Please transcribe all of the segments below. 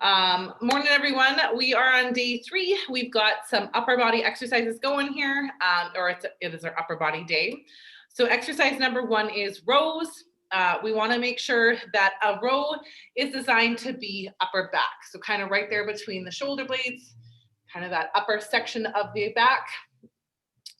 Morning, everyone. We are on day 3. We've got some upper body exercises going here, it is our upper body day. So exercise number 1 is rows. We want to make sure that a row is designed to be upper back. So kind of right there between the shoulder blades, kind of that upper section of the back.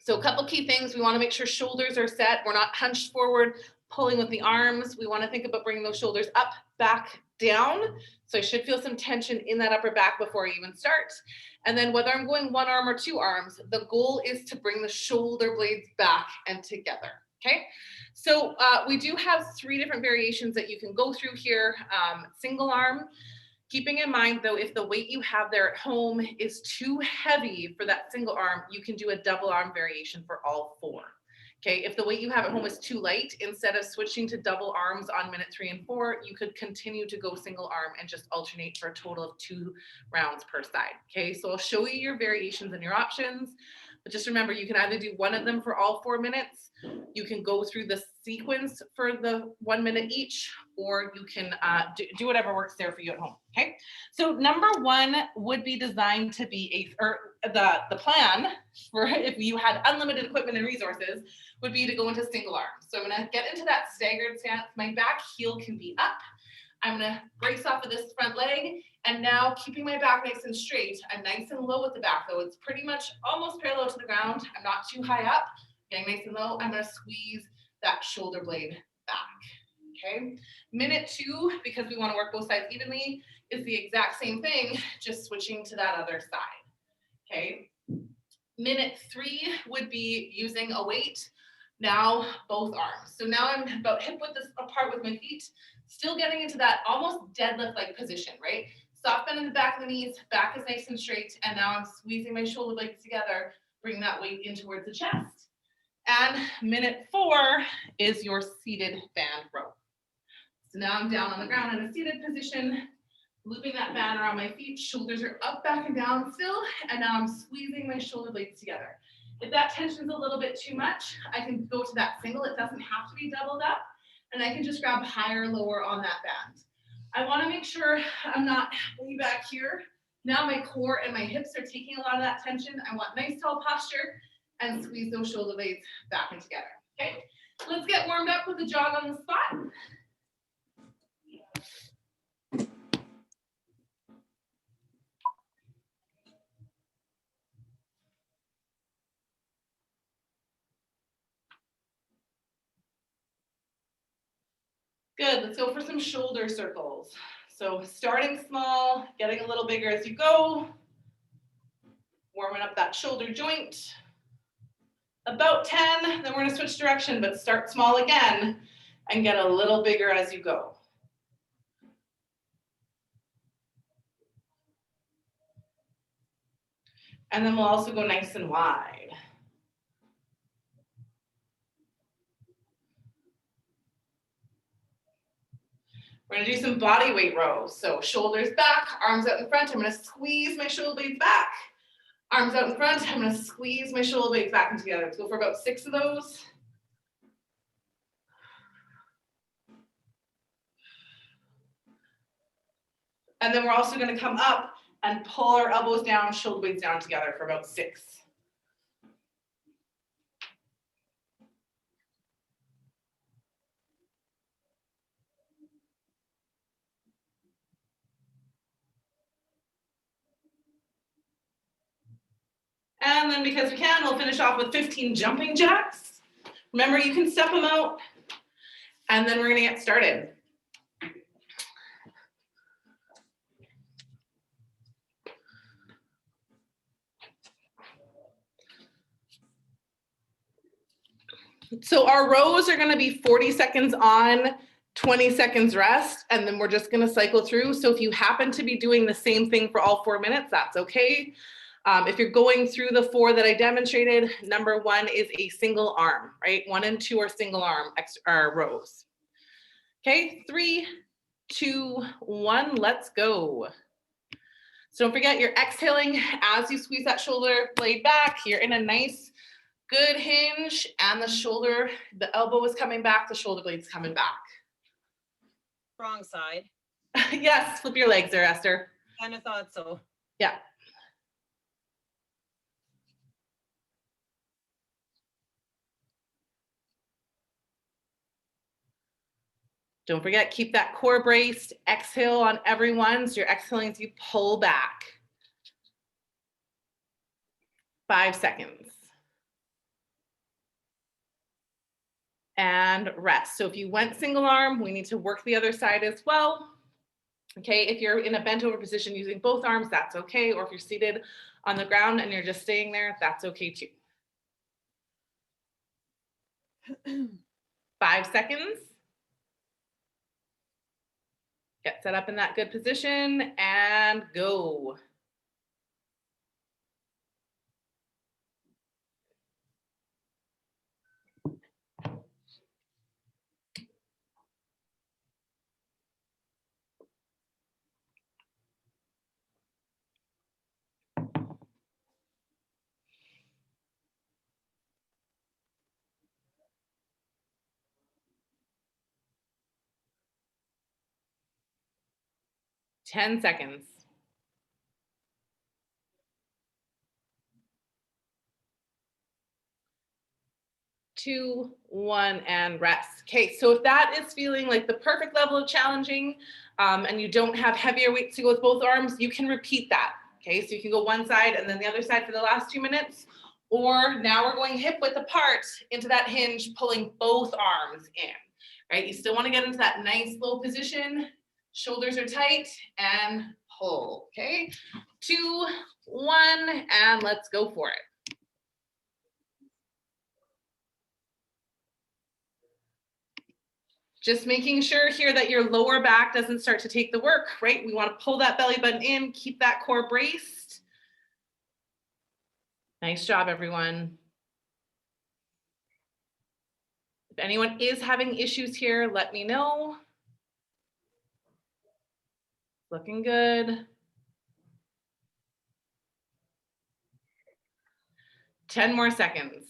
So a couple key things. We want to make sure shoulders are set. We're not hunched forward, pulling with the arms. We want to think about bringing those shoulders up, back, down. So I should feel some tension in that upper back before I even start. And then whether I'm going 1 arm or 2 arms, the goal is to bring the shoulder blades back and together. Okay, so we do have 3 different variations that you can go through here. Single arm. Keeping in mind, though, if the weight you have there at home is too heavy for that single arm, you can do a double arm variation for all 4. Okay, if the weight you have at home is too light, instead of switching to double arms on minute 3 and 4, you could continue to go single arm and just alternate for a total of 2 rounds per side. Okay, so I'll show you your variations and your options. But just remember, you can either do one of them for all 4 minutes, you can go through the sequence for the 1 minute each, or you can do whatever works there for you at home. Okay, so number 1 would be designed to be the plan for if you had unlimited equipment and resources would be to go into single arm. So I'm going to get into that staggered stance. My back heel can be up. I'm going to brace off of this front leg, and now keeping my back nice and straight. I'm nice and low with the back, though. It's pretty much almost parallel to the ground. I'm not too high up, getting nice and low. I'm going to squeeze that shoulder blade back. Okay, minute 2, because we want to work both sides evenly, is the exact same thing, just switching to that other side. Okay, minute 3 would be using a weight. Now both arms. So now I'm about hip width apart with my feet, still getting into that almost deadlift-like position, right? Soft bend in the back of the knees, back is nice and straight, and now I'm squeezing my shoulder blades together, bring that weight in towards the chest. And minute 4 is your seated band row. So now I'm down on the ground in a seated position, looping that band around my feet, shoulders are up, back, and down still, and now I'm squeezing my shoulder blades together. If that tension's a little bit too much, I can go to that single. It doesn't have to be doubled up, and I can just grab higher or lower on that band. I want to make sure I'm not way back here. Now my core and my hips are taking a lot of that tension. I want nice tall posture and squeeze those shoulder blades back and together. Okay, let's get warmed up with a jog on the spot. Good, let's go for some shoulder circles. So starting small, getting a little bigger as you go. Warming up that shoulder joint. About 10, then we're gonna switch direction, but start small again and get a little bigger as you go. And then we'll also go nice and wide. We're gonna do some body weight rows. So shoulders back, arms out in front. I'm gonna squeeze my shoulder blades back. Arms out in front, I'm gonna squeeze my shoulder blades back and together. Let's go for about 6 of those. And then we're also gonna come up and pull our elbows down, shoulder blades down together for about 6. And then because we can, we'll finish off with 15 jumping jacks. Remember, you can step them out, and then we're gonna get started. So our rows are gonna be 40 seconds on, 20 seconds rest, and then we're just gonna cycle through. So if you happen to be doing the same thing for all 4 minutes, that's okay. If you're going through the 4 that I demonstrated, number 1 is a single arm, right? 1 and 2 are single arm rows. Okay, 3, 2, 1, let's go. So don't forget, you're exhaling as you squeeze that shoulder blade back. You're in a nice, good hinge, and the elbow is coming back, the shoulder blade's coming back. Wrong side. Yes, flip your legs there, Esther. kind of thought so. Yeah. Don't forget, keep that core braced. Exhale on everyone. So you're exhaling as you pull back. 5 seconds. And rest. So if you went single arm, we need to work the other side as well. Okay, if you're in a bent over position using both arms, that's okay. Or if you're seated on the ground and you're just staying there, that's okay too. 5 seconds. Get set up in that good position and go. Ten seconds. 2, 1, and rest. Okay, so if that is feeling like the perfect level of challenging and you don't have heavier weights to go with both arms, you can repeat that. Okay, so you can go one side and then the other side for the last 2 minutes. Or now we're going hip width apart into that hinge, pulling both arms in, right? You still want to get into that nice low position. Shoulders are tight and pull, okay? 2, 1, and let's go for it. Just making sure here that your lower back doesn't start to take the work, right? We want to pull that belly button in, keep that core braced. Nice job, everyone. If anyone is having issues here, let me know. Looking good. 10 more seconds.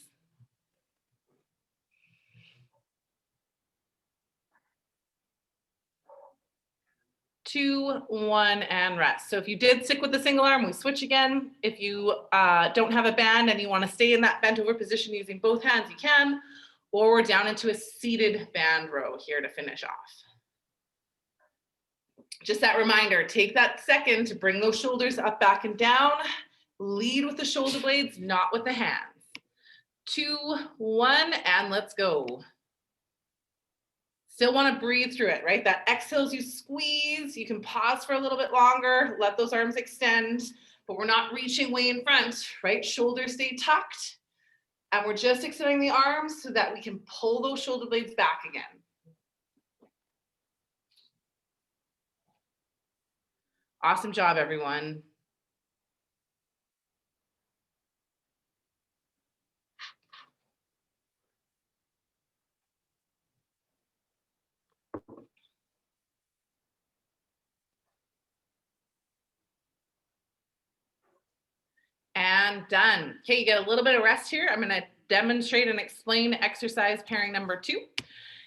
2, 1, and rest. So if you did stick with the single arm, we switch again. If you don't have a band and you want to stay in that bent over position using both hands, you can. Or we're down into a seated band row here to finish off. Just that reminder, take that second to bring those shoulders up, back, and down. Lead with the shoulder blades, not with the hands. 2, 1, and let's go. Still want to breathe through it, right? That exhales, you squeeze. You can pause for a little bit longer, let those arms extend, but we're not reaching way in front, right? Shoulders stay tucked. And we're just extending the arms so that we can pull those shoulder blades back again. Awesome job, everyone. And done. Okay, you get a little bit of rest here. I'm going to demonstrate and explain exercise pairing number 2.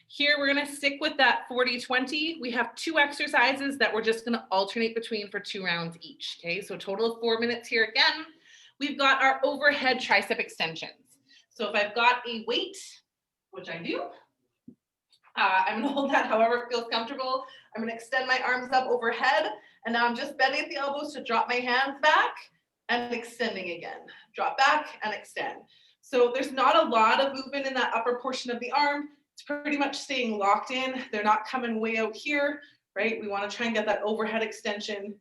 Here, we're going to stick with that 40-20. We have 2 exercises that we're just going to alternate between for 2 rounds each. Okay, so a total of 4 minutes here again. We've got our overhead tricep extensions. So if I've got a weight, which I do, I'm going to hold that however it feels comfortable. I'm going to extend my arms up overhead. And now I'm just bending at the elbows to drop my hands back and extending again. Drop back and extend. So there's not a lot of movement in that upper portion of the arm. It's pretty much staying locked in. They're not coming way out here, right? We want to try and get that overhead extension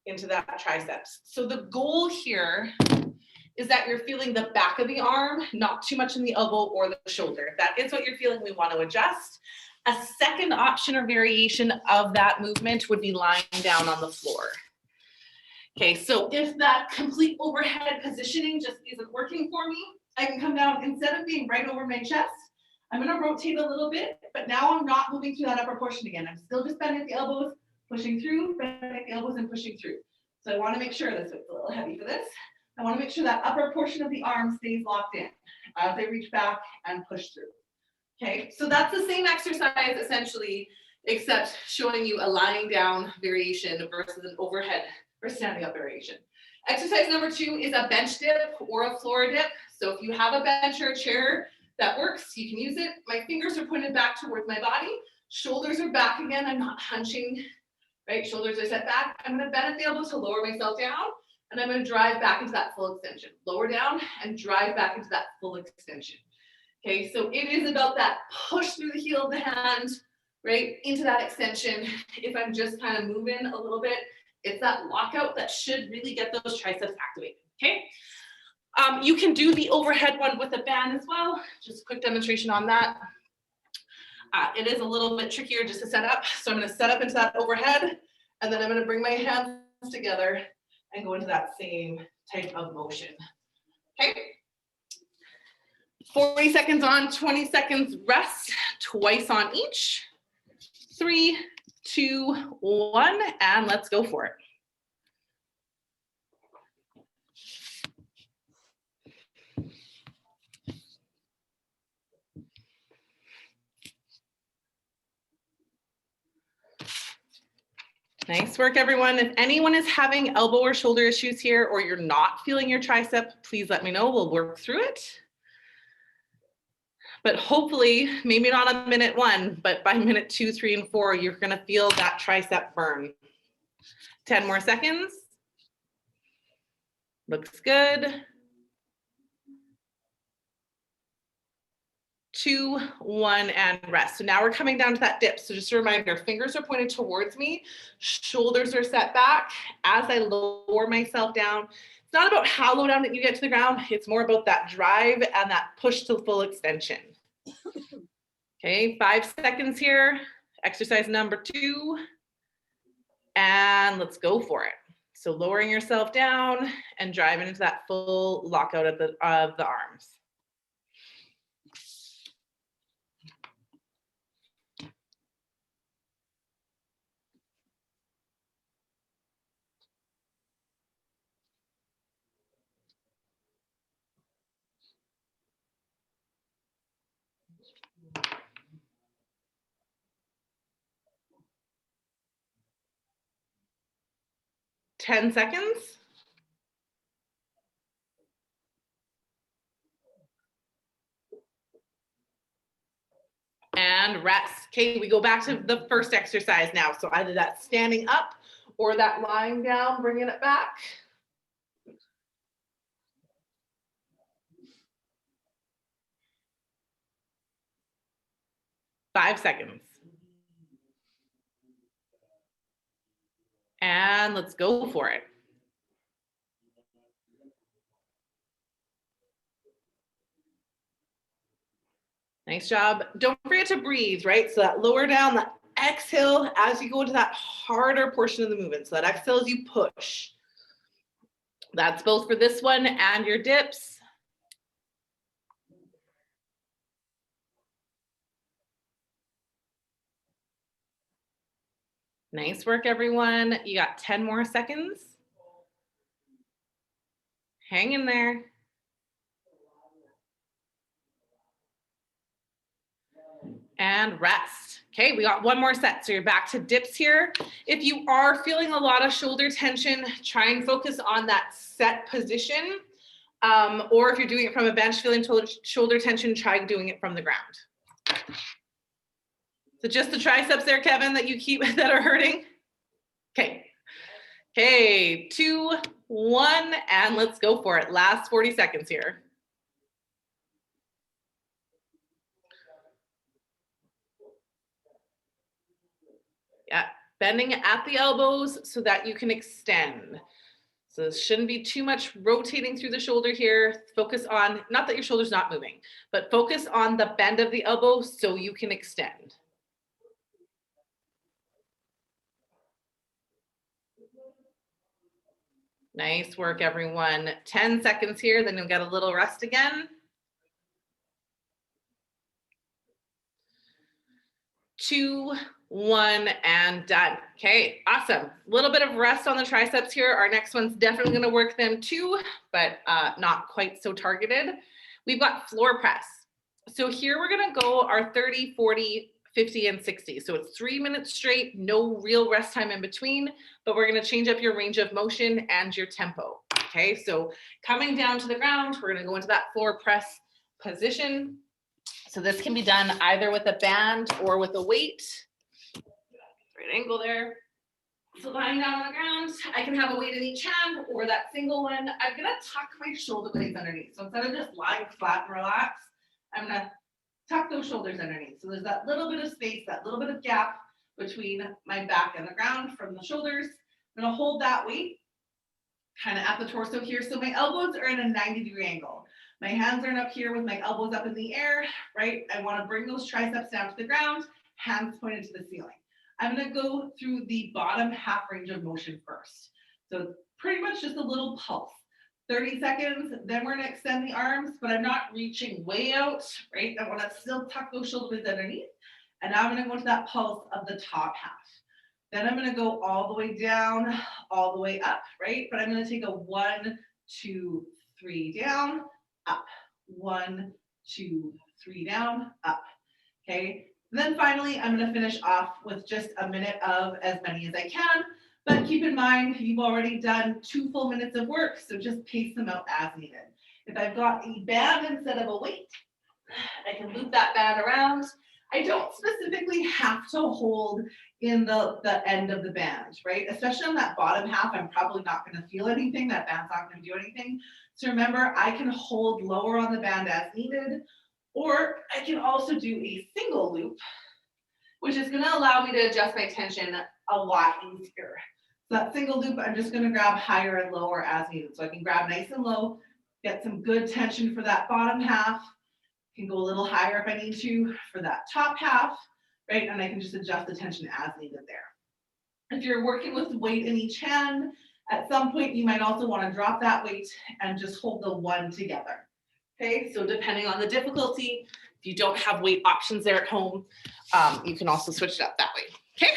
into that triceps. So the goal here is that you're feeling the back of the arm, not too much in the elbow or the shoulder. If that is what you're feeling, we want to adjust. A second option or variation of that movement would be lying down on the floor. Okay, so if that complete overhead positioning just isn't working for me, I can come down, instead of being right over my chest, I'm going to rotate a little bit, but now I'm not moving through that upper portion again. I'm still just bending at the elbows, pushing through, bending at the elbows and pushing through. So I want to make sure, this is a little heavy for this. I want to make sure that upper portion of the arm stays locked in as I reach back and push through. Okay, so that's the same exercise essentially, except showing you a lying down variation versus an overhead or standing up variation. Exercise number 2 is a bench dip or a floor dip. So if you have a bench or a chair that works, you can use it. My fingers are pointed back towards my body. Shoulders are back again. I'm not hunching, right? Shoulders are set back. I'm going to bend at the elbows to lower myself down. And I'm going to drive back into that full extension. Lower down and drive back into that full extension. Okay, so it is about that push through the heel of the hand, right, into that extension. If I'm just kind of moving a little bit, it's that lockout that should really get those triceps activated, okay? You can do the overhead one with a band as well. Just a quick demonstration on that. It is a little bit trickier just to set up. So I'm going to set up into that overhead, and then I'm going to bring my hands together and go into that same type of motion, okay? 40 seconds on, 20 seconds rest, twice on each. 3, 2, 1, and let's go for it. Nice work, everyone. If anyone is having elbow or shoulder issues here, or you're not feeling your tricep, please let me know. We'll work through it. But hopefully, maybe not on minute 1, but by minute 2, 3, and 4, you're going to feel that tricep burn. 10 more seconds. Looks good. 2, 1, and rest. So now we're coming down to that dip. So just a reminder, fingers are pointed towards me, shoulders are set back. As I lower myself down, it's not about how low down that you get to the ground. It's more about that drive and that push to full extension. Okay, 5 seconds here. Exercise number 2. And let's go for it. So lowering yourself down and driving into that full lockout of the arms. Ten seconds. And rest. Okay, we go back to the first exercise now. So either that standing up or that lying down, bringing it back. Five seconds. And let's go for it. Nice job. Don't forget to breathe, right? So that lower down, that exhale as you go into that harder portion of the movement. So that exhale as you push. That's both for this one and your dips. Nice work, everyone. You got 10 more seconds. Hang in there. And rest. Okay, we got one more set. So you're back to dips here. If you are feeling a lot of shoulder tension, try and focus on that set position. Or if you're doing it from a bench, feeling shoulder tension, try doing it from the ground. So just the triceps there, Kevin, that you keep that are hurting. Okay. Okay, 2, 1, and let's go for it. Last 40 seconds here. Yeah, bending at the elbows so that you can extend. So this shouldn't be too much rotating through the shoulder here. Focus on, not that your shoulder's not moving, but focus on the bend of the elbow so you can extend. Nice work, everyone. 10 seconds here, then you'll get a little rest again. 2, 1, and done. Okay, awesome. A little bit of rest on the triceps here. Our next one's definitely going to work them too, but not quite so targeted. We've got floor press. So here we're going to go our 30, 40, 50, and 60. So it's 3 minutes straight, no real rest time in between, but we're gonna change up your range of motion and your tempo, okay? So coming down to the ground, we're gonna go into that floor press position. So this can be done either with a band or with a weight. Right angle there. So lying down on the ground, I can have a weight in each hand or that single one. I'm gonna tuck my shoulder blades underneath. So instead of just lying flat and relaxed, I'm gonna tuck those shoulders underneath. So there's that little bit of space, that little bit of gap between my back and the ground from the shoulders. I'm gonna hold that weight kind of at the torso here. So my elbows are in a 90-degree angle. My hands are up here with my elbows up in the air, right? I wanna bring those triceps down to the ground, hands pointed to the ceiling. I'm gonna go through the bottom half range of motion first. So pretty much just a little pulse. 30 seconds, then we're gonna extend the arms, but I'm not reaching way out, right? I wanna still tuck those shoulder blades underneath. And now I'm gonna go to that pulse of the top half. Then I'm gonna go all the way down, all the way up, right? But I'm gonna take a 1, 2, 3 down, up. 1, 2, 3 down, up, okay? And then finally, I'm gonna finish off with just a minute of as many as I can. But keep in mind, you've already done 2 full minutes of work, so just pace them out as needed. If I've got a band instead of a weight, I can loop that band around. I don't specifically have to hold in the end of the band, right? Especially on that bottom half, I'm probably not gonna feel anything. That band's not gonna do anything. So remember, I can hold lower on the band as needed, or I can also do a single loop, which is gonna allow me to adjust my tension a lot easier. So that single loop, I'm just gonna grab higher and lower as needed. So I can grab nice and low, get some good tension for that bottom half, can go a little higher if I need to for that top half, right? And I can just adjust the tension as needed there. If you're working with weight in each hand, at some point you might also wanna drop that weight and just hold the 1 together. Okay, so depending on the difficulty, if you don't have weight options there at home, you can also switch it up that way, okay?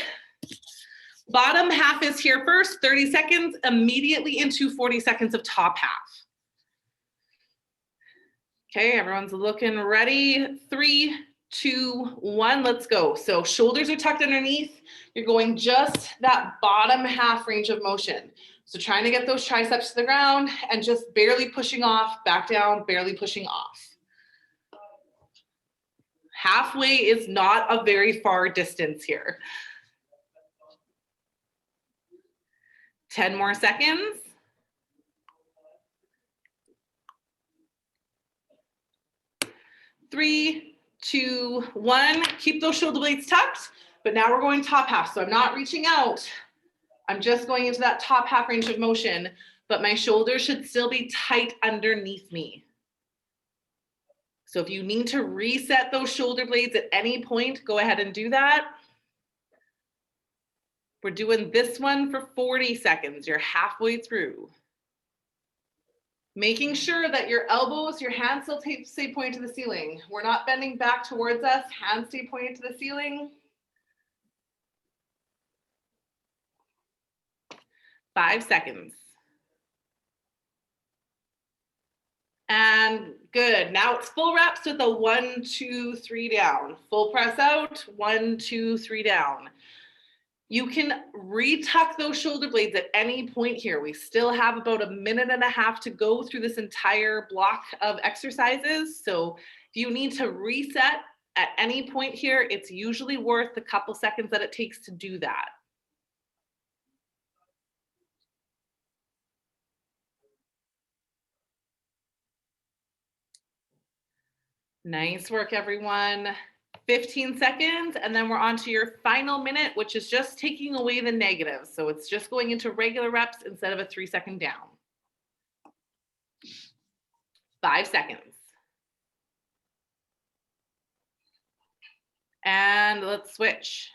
Bottom half is here first, 30 seconds, immediately into 40 seconds of top half. Okay, everyone's looking ready. 3, 2, 1, let's go. So shoulders are tucked underneath. You're going just that bottom half range of motion. So trying to get those triceps to the ground and just barely pushing off, back down, barely pushing off. Halfway is not a very far distance here. 10 more seconds. 3, 2, 1. Keep those shoulder blades tucked, but now we're going top half. So I'm not reaching out. I'm just going into that top half range of motion, but my shoulders should still be tight underneath me. So if you need to reset those shoulder blades at any point, go ahead and do that. We're doing this one for 40 seconds. You're halfway through. Making sure that your elbows, your hands still stay pointed to the ceiling. We're not bending back towards us. Hands stay pointed to the ceiling. 5 seconds. And good. Now it's full reps with a 1, 2, 3 down. Full press out, 1, 2, 3 down. You can retuck those shoulder blades at any point here. We still have about a minute and a half to go through this entire block of exercises. So if you need to reset at any point here, it's usually worth the couple seconds that it takes to do that. Nice work, everyone. 15 seconds, and then we're on to your final minute, which is just taking away the negatives. So it's just going into regular reps instead of a 3-second down. 5 seconds. And let's switch.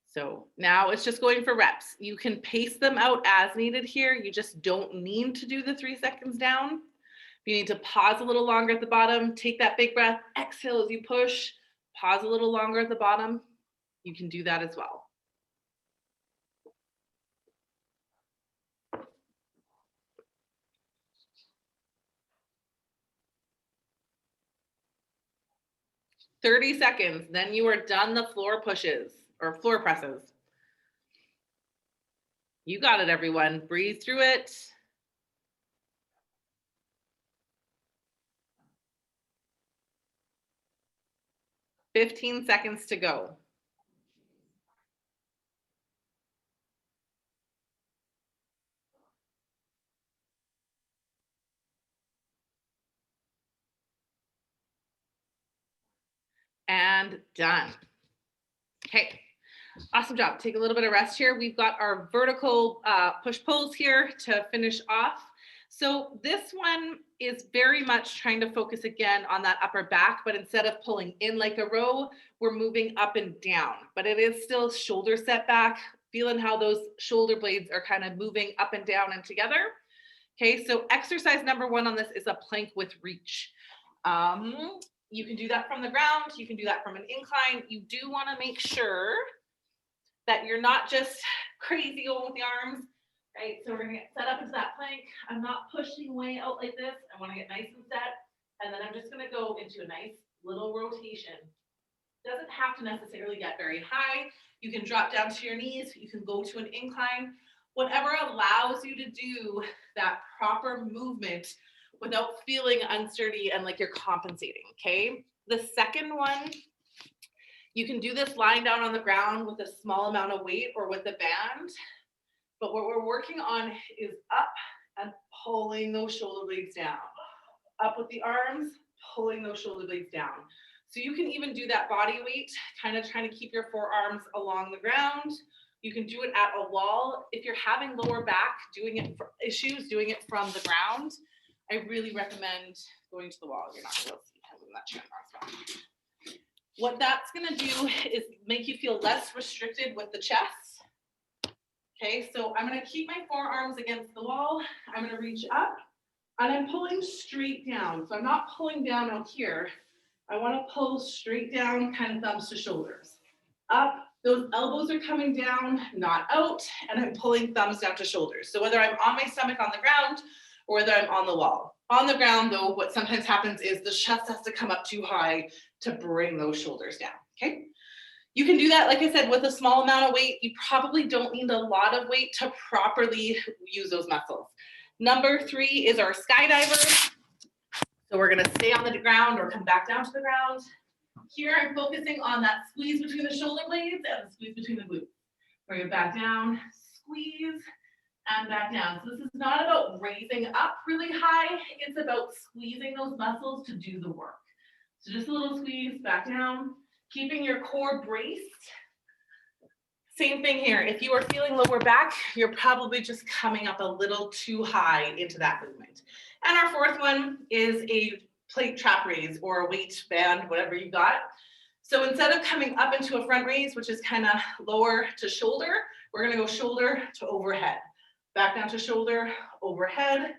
So now it's just going for reps. You can pace them out as needed here. You just don't need to do the 3 seconds down. If you need to pause a little longer at the bottom, take that big breath, exhale as you push, pause a little longer at the bottom. You can do that as well. 30 seconds, then you are done the floor pushes or floor presses. You got it, everyone. Breathe through it. $15 seconds to go. And done. Okay, awesome job. Take a little bit of rest here. We've got our vertical push-pulls here to finish off. So this one is very much trying to focus again on that upper back, but instead of pulling in like a row, we're moving up and down, but it is still shoulder set back, feeling how those shoulder blades are kind of moving up and down and together. Okay, so exercise number 1 on this is a plank with reach. You can do that from the ground. You can do that from an incline. You do want to make sure that you're not just crazy going with the arms, right? So we're going to get set up into that plank. I'm not pushing way out like this. I want to get nice and set. And then I'm just going to go into a nice little rotation. Doesn't have to necessarily get very high. You can drop down to your knees. You can go to an incline. Whatever allows you to do that proper movement without feeling unsturdy and like you're compensating, okay? The second one, you can do this lying down on the ground with a small amount of weight or with a band, but what we're working on is up and pulling those shoulder blades down. Up with the arms, pulling those shoulder blades down. So you can even do that body weight, kind of trying to keep your forearms along the ground. You can do it at a wall. If you're having lower back doing it from the ground, I really recommend going to the wall. You're not going to see because of that chair spot. What that's going to do is make you feel less restricted with the chest. Okay, so I'm going to keep my forearms against the wall. I'm going to reach up and I'm pulling straight down. So I'm not pulling down out here. I want to pull straight down, kind of thumbs to shoulders. Up, those elbows are coming down, not out, and I'm pulling thumbs down to shoulders. So whether I'm on my stomach on the ground or whether I'm on the wall. On the ground though, what sometimes happens is the chest has to come up too high to bring those shoulders down, okay? You can do that, like I said, with a small amount of weight. You probably don't need a lot of weight to properly use those muscles. Number 3 is our skydivers. So we're gonna stay on the ground or come back down to the ground. Here I'm focusing on that squeeze between the shoulder blades and the squeeze between the glutes. Bring it back down, squeeze, and back down. So this is not about raising up really high. It's about squeezing those muscles to do the work. So just a little squeeze back down, keeping your core braced. Same thing here. If you are feeling lower back, you're probably just coming up a little too high into that movement. And our 4th one is a plate trap raise or a weight band, whatever you got. So instead of coming up into a front raise, which is kind of lower to shoulder, we're going to go shoulder to overhead. Back down to shoulder, overhead,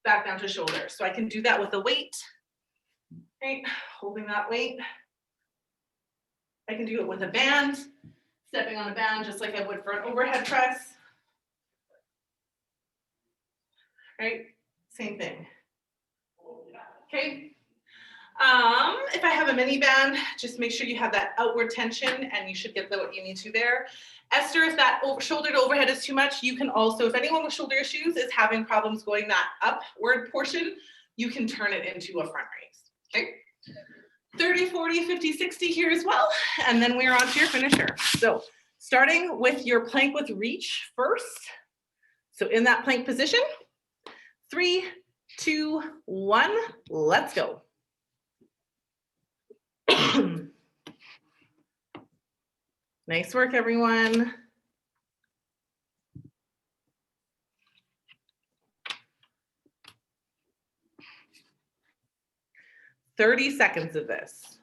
back down to shoulder. So I can do that with a weight, right? Holding that weight. I can do it with a band, stepping on a band just like I would for an overhead press. Right? Same thing. Okay. If I have a mini band, just make sure you have that outward tension and you should get what you need to there. Esther, if that shoulder to overhead is too much, you can also, if anyone with shoulder issues is having problems going that upward portion, you can turn it into a front raise, okay? 30, 40, 50, 60 here as well. And then we're on to your finisher. So starting with your plank with reach first. So in that plank position, 3, 2, 1, let's go. Nice work, everyone. "30 seconds of this.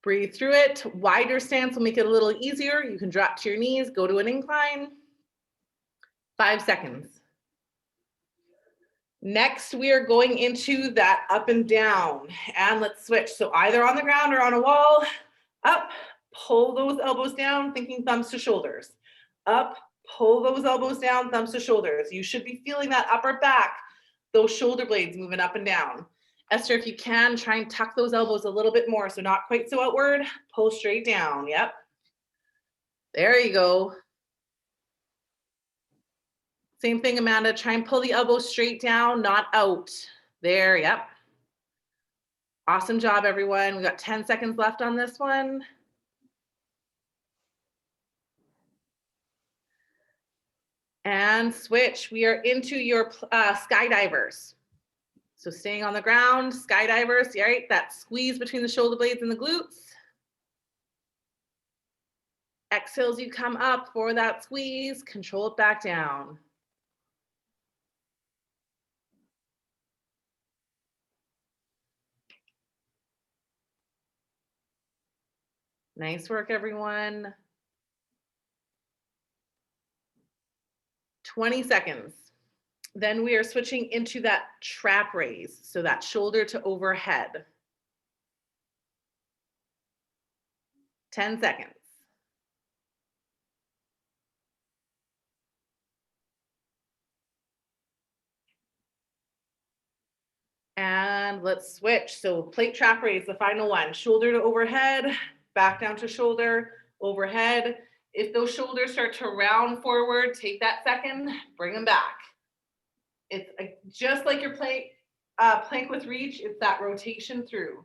Breathe through it. Wider stance will make it a little easier. You can drop to your knees, go to an incline. 5 seconds. Next, we are going into that up and down. And let's switch. So either on the ground or on a wall. Up, pull those elbows down, thinking thumbs to shoulders. Up, pull those elbows down, thumbs to shoulders. You should be feeling that upper back, those shoulder blades moving up and down. Esther, if you can, try and tuck those elbows a little bit more, so not quite so outward. Pull straight down, yep. There you go. Same thing, Amanda, try and pull the elbows straight down, not out. There, yep. Awesome job, everyone. We got 10 seconds left on this one. And switch, we are into your skydivers. So staying on the ground, skydivers, right? That squeeze between the shoulder blades and the glutes. Exhales, you come up for that squeeze, control it back down. Nice work, everyone. 20 seconds. Then we are switching into that trap raise. So that shoulder to overhead. 10 seconds. And let's switch. So plate trap raise, the final one. Shoulder to overhead, back down to shoulder, overhead. If those shoulders start to round forward, take that second, bring them back. It's just like your plank with reach, it's that rotation through.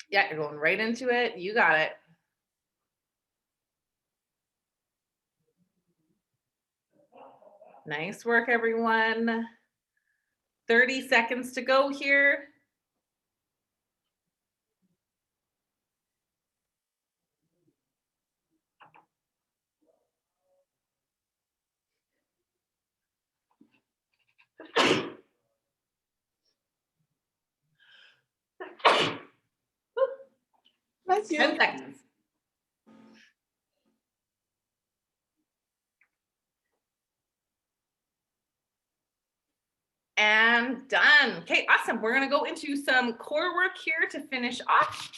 Yeah, you're going right into it. You got it. Nice work, everyone. 30 seconds to go here. Nice. 10 seconds. And done. Okay, awesome. We're gonna go into some core work here to finish off.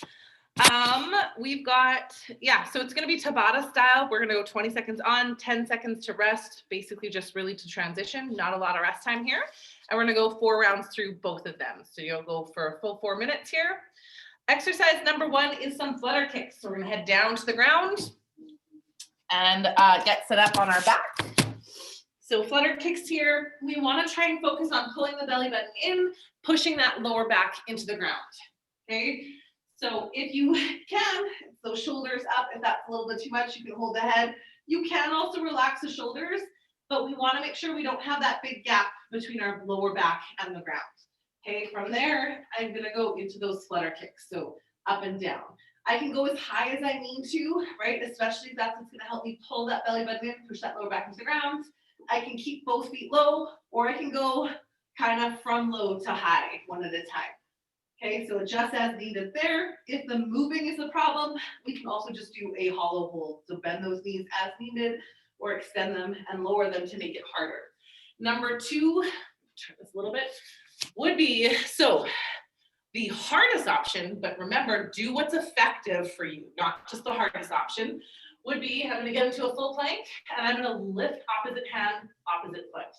We've got, yeah, so it's gonna be Tabata style. We're gonna go 20 seconds on, 10 seconds to rest, basically just really to transition, not a lot of rest time here. And we're gonna go 4 rounds through both of them. So you'll go for a full 4 minutes here. Exercise number 1 is some flutter kicks. So we're gonna head down to the ground and get set up on our back. So flutter kicks here, we want to try and focus on pulling the belly button in, pushing that lower back into the ground, okay? So if you can, those shoulders up, if that's a little bit too much, you can hold the head. You can also relax the shoulders, but we want to make sure we don't have that big gap between our lower back and the ground. Okay, from there, I'm going to go into those flutter kicks, so up and down. I can go as high as I need to, right? Especially if that's what's going to help me pull that belly button in, push that lower back into the ground. I can keep both feet low, or I can go kind of from low to high, one at a time. Okay, so adjust as needed there. If the moving is a problem, we can also just do a hollow hold. So bend those knees as needed, or extend them and lower them to make it harder. Number 2, turn this a little bit, would be, so the hardest option, but remember, do what's effective for you, not just the hardest option, would be, I'm gonna get into a full plank and I'm gonna lift opposite hand, opposite foot,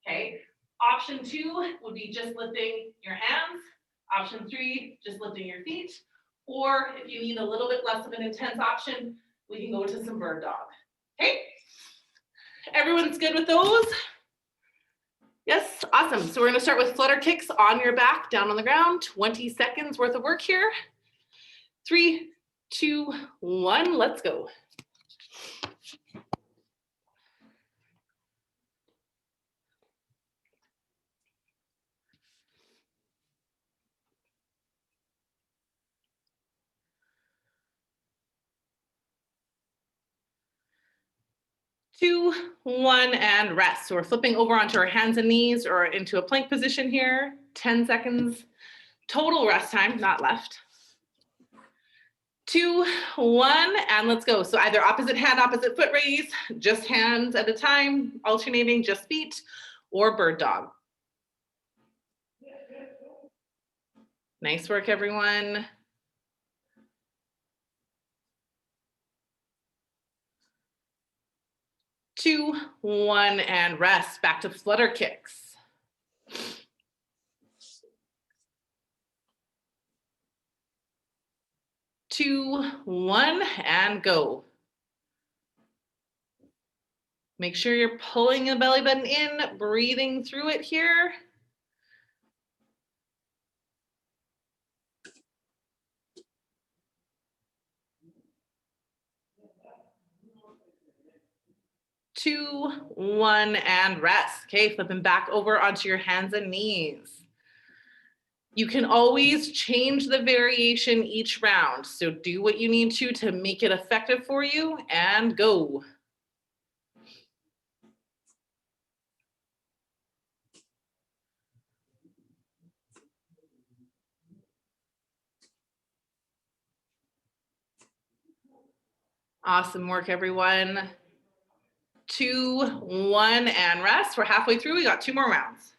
okay? Option 2 would be just lifting your hands. Option 3, just lifting your feet. Or if you need a little bit less of an intense option, we can go to some bird dog, okay? Everyone's good with those? Yes, awesome. So we're gonna start with flutter kicks on your back, down on the ground, 20 seconds worth of work here. 3, 2, 1, let's go. Two, 1, and rest. So we're flipping over onto our hands and knees or into a plank position here. 10 seconds total rest time, not left. 2, 1, and let's go. So either opposite hand, opposite foot raise, just hands at a time, alternating just feet, or bird dog. Nice work, everyone. Two, 1, and rest. Back to flutter kicks. 2, 1, and go. Make sure you're pulling the belly button in, breathing through it here. Two, 1, and rest. Okay, flipping back over onto your hands and knees. You can always change the variation each round. So do what you need to make it effective for you and go. Awesome work, everyone. 2, 1, and rest. We're halfway through. We got 2 more rounds.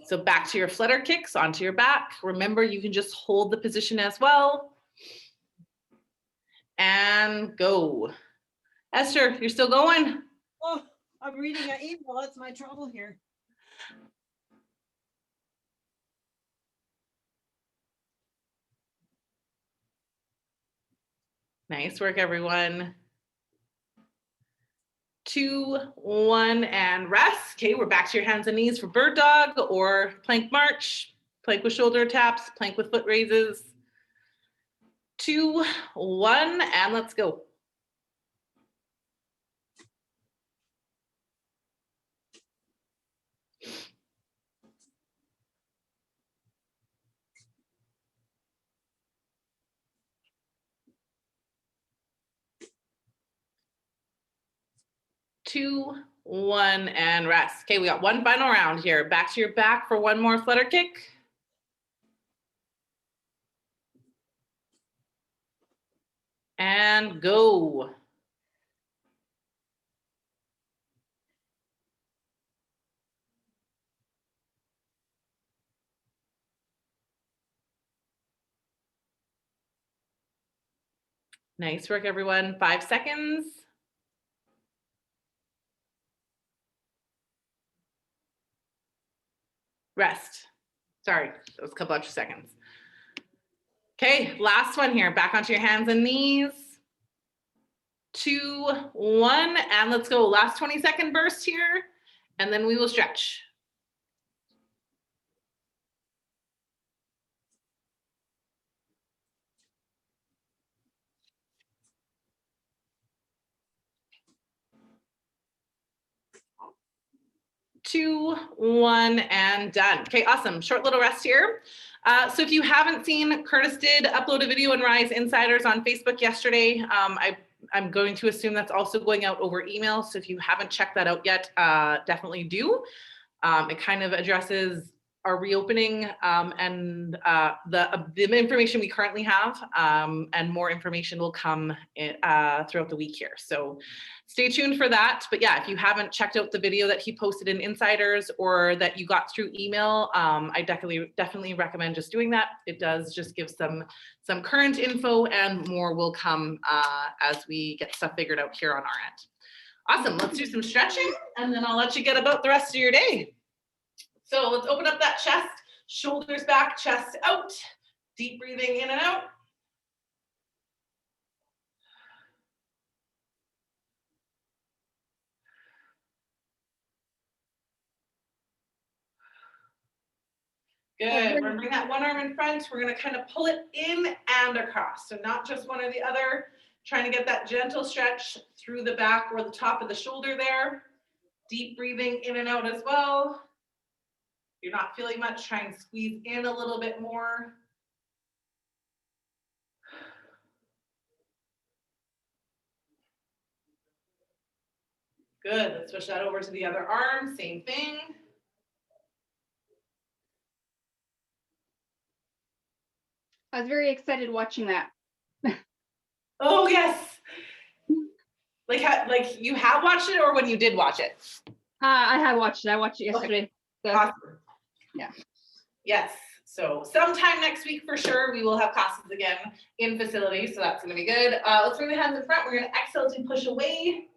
So back to your flutter kicks, onto your back. Remember, you can just hold the position as well. And go. Esther, you're still going? Oh, I'm reading an email. That's my trouble here. Nice work, everyone. 2, 1, and rest. Okay, we're back to your hands and knees for bird dog or plank march, plank with shoulder taps, plank with foot raises. 2, 1, and let's go. Two, 1, and rest. Okay, we got one final round here. Back to your back for one more flutter kick. And go. Nice work, everyone. 5 seconds. Rest. Sorry, that was a couple extra seconds. Okay, last one here. Back onto your hands and knees. 2, 1, and let's go. Last 20-second burst here, and then we will stretch. Two, 1, and done. Okay, awesome. Short little rest here. So if you haven't seen, Curtis did upload a video on Rise Insiders on Facebook yesterday. I'm going to assume that's also going out over email. So if you haven't checked that out yet, definitely do. It kind of addresses our reopening and the information we currently have, and more information will come throughout the week here. So stay tuned for that. But yeah, if you haven't checked out the video that he posted in Insiders or that you got through email, I definitely recommend just doing that. It does just give some current info, and more will come as we get stuff figured out here on our end. Awesome, let's do some stretching and then I'll let you get about the rest of your day. So let's open up that chest, shoulders back, chest out, deep breathing in and out. Good, we're gonna bring that one arm in front. We're gonna kind of pull it in and across. So not just one or the other, trying to get that gentle stretch through the back or the top of the shoulder there. Deep breathing in and out as well. If you're not feeling much, try and squeeze in a little bit more. Good, let's switch that over to the other arm, same thing. I was very excited watching that. Oh yes. Like you have watched it, or when you did watch it? I have watched it. I watched it yesterday. Okay. So, Awesome. yeah. Yes. So sometime next week for sure, we will have classes again in facility. So that's going to be good. Let's bring the hands in front. We're going to exhale to push away.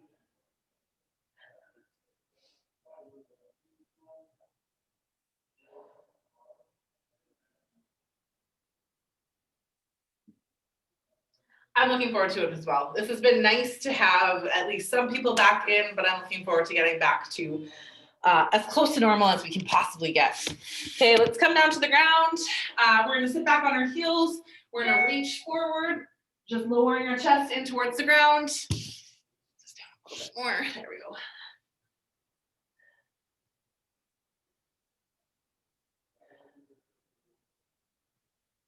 I'm looking forward to it as well. This has been nice to have at least some people back in, but I'm looking forward to getting back to as close to normal as we can possibly get. Okay, let's come down to the ground. We're gonna sit back on our heels. We're gonna reach forward, just lowering our chest in towards the ground. Just down a little bit more, there we go.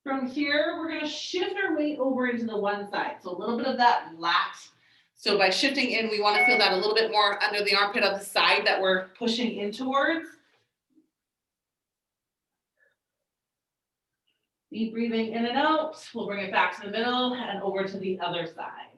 From here, we're gonna shift our weight over into the one side. So a little bit of that lat. So by shifting in, we wanna feel that a little bit more under the armpit of the side that we're pushing in towards. Deep breathing in and out. We'll bring it back to the middle and over to the other side.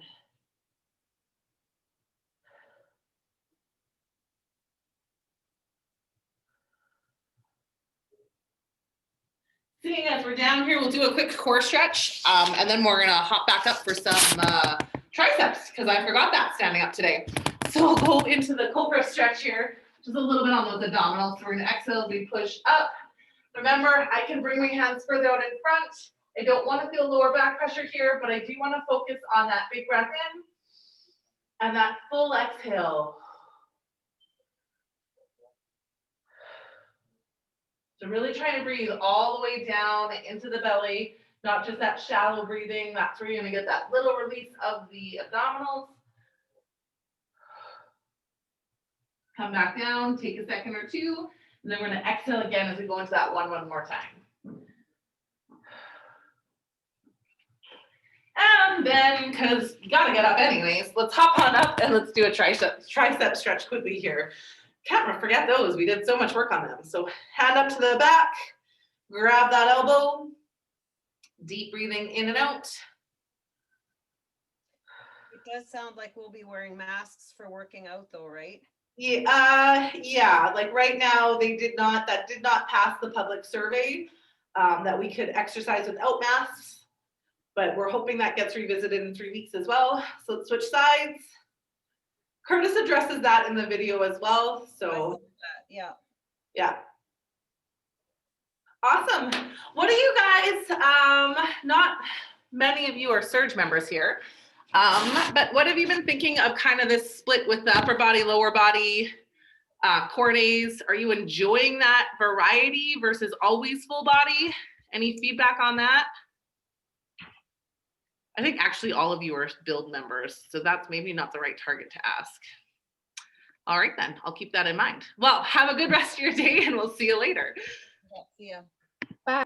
Seeing as we're down here, we'll do a quick core stretch, and then we're gonna hop back up for some triceps, because I forgot that standing up today. So we'll go into the Cobra Stretch here, just a little bit on those abdominals. So we're gonna exhale, we push up. Remember, I can bring my hands further out in front. I don't want to feel lower back pressure here, but I do want to focus on that big breath in and that full exhale. So really trying to breathe all the way down into the belly, not just that shallow breathing. That's where you're going to get that little release of the abdominals. Come back down, take a second or two, and then we're going to exhale again as we go into that one more time. And then, because you got to get up anyways, let's hop on up and let's do a tricep stretch quickly here. Can't forget those. We did so much work on them. So hand up to the back, grab that elbow, deep breathing in and out. It does sound like we'll be wearing masks for working out though, right? Yeah, like right now that did not pass the public survey that we could exercise without masks, but we're hoping that gets revisited in 3 weeks as well. So let's switch sides. Curtis addresses that in the video as well. So yeah. Awesome. What do you guys, not many of you are Surge members here, but what have you been thinking of kind of this split with the upper body, lower body core days? Are you enjoying that variety versus always full body? Any feedback on that? I think actually all of you are build members, so that's maybe not the right target to ask. All right, then I'll keep that in mind. Well, have a good rest of your day and we'll see you later. Yeah. Bye.